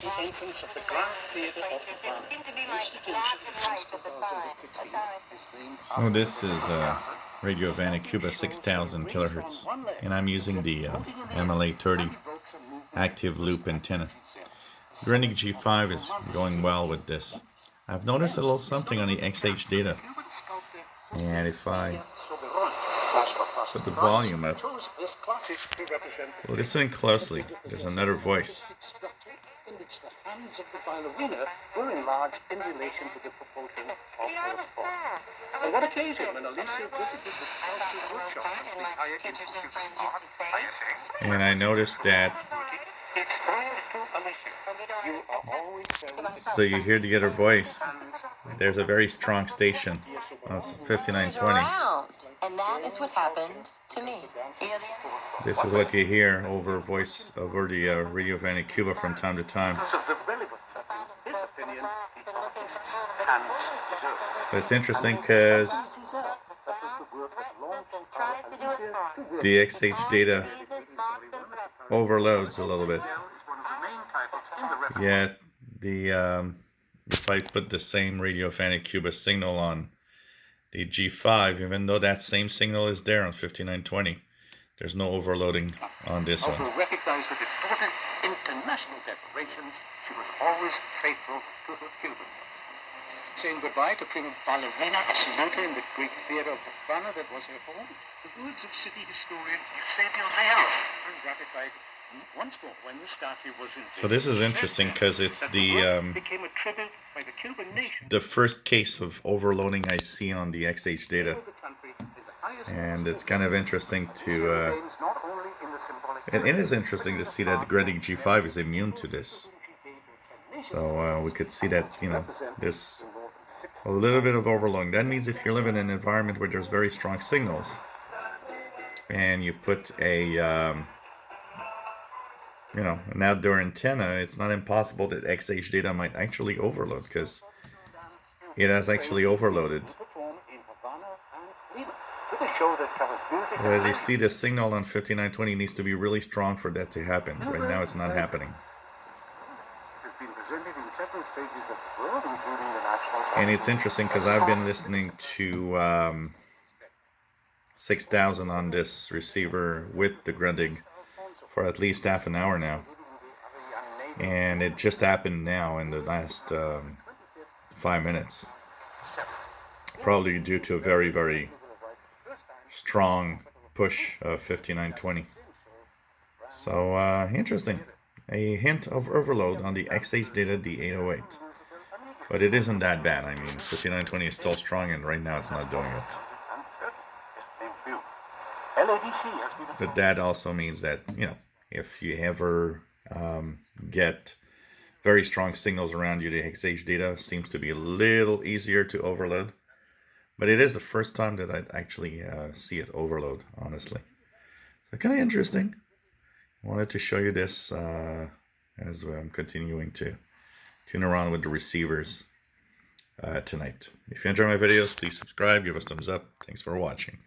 The entrance of the Grand Theatre of the So this is Radio Havana Cuba 6000 kHz, and I'm using the MLA30 active loop antenna. Grundig G5 is going well with this. I've noticed a little something on the XHDATA, and if I put the volume up, well, listen closely, there's another voice. in which the hands of the ballerina were enlarged in relation to the proportion of her form. On one occasion, when Alicia visited the sculpture workshop at the Higher Institute of Art, And I noticed that, he explained to Alicia, you are always very so you hear the other voice, there's a very strong station on 5920. And that is what happened to me. This is what you hear over voice over the Radio Havana Cuba from time to time. So it's interesting because the XHDATA overloads a little bit. Yet the if I put the same Radio Havana Cuba signal on the G5, even though that same signal is there on 5920, there's no overloading on this one. Recognized with important international decorations, she was always faithful to her Cuban roots. Saying goodbye to prima ballerina Absoluta in the Greek theater of the Havana that was her home, the words of city historian Eusebio Leal are ratified once more when the statue was in. So this is interesting because it's the became a tribute by the Cuban nation. the first case of overloading I see on the XHDATA, and it's kind of interesting to it is interesting to see that the Grundig G5 is immune to this. So we could see that, you know, there's a little bit of overloading. That means if you live in an environment where there's very strong signals and you put a you know, an outdoor antenna, it's not impossible that XHDATA might actually overload, because it has actually overloaded. As you see, the signal on 5920 needs to be really strong for that to happen. Right now it's not happening. And it's interesting because I've been listening to 6000 on this receiver with the Grundig for at least half an hour now, and it just happened now in the last 5 minutes, probably due to a very, very strong push of 5920. So interesting, a hint of overload on the XHDATA D808, but it isn't that bad. I mean, 5920 is still strong, and right now it's not doing it. But that also means that, you know, if you ever get very strong signals around you, the XHDATA seems to be a little easier to overload. But it is the first time that I actually see it overload, honestly. So kind of interesting. I wanted to show you this as I'm continuing to tune around with the receivers tonight. If you enjoy my videos, please subscribe, give us a thumbs up. Thanks for watching.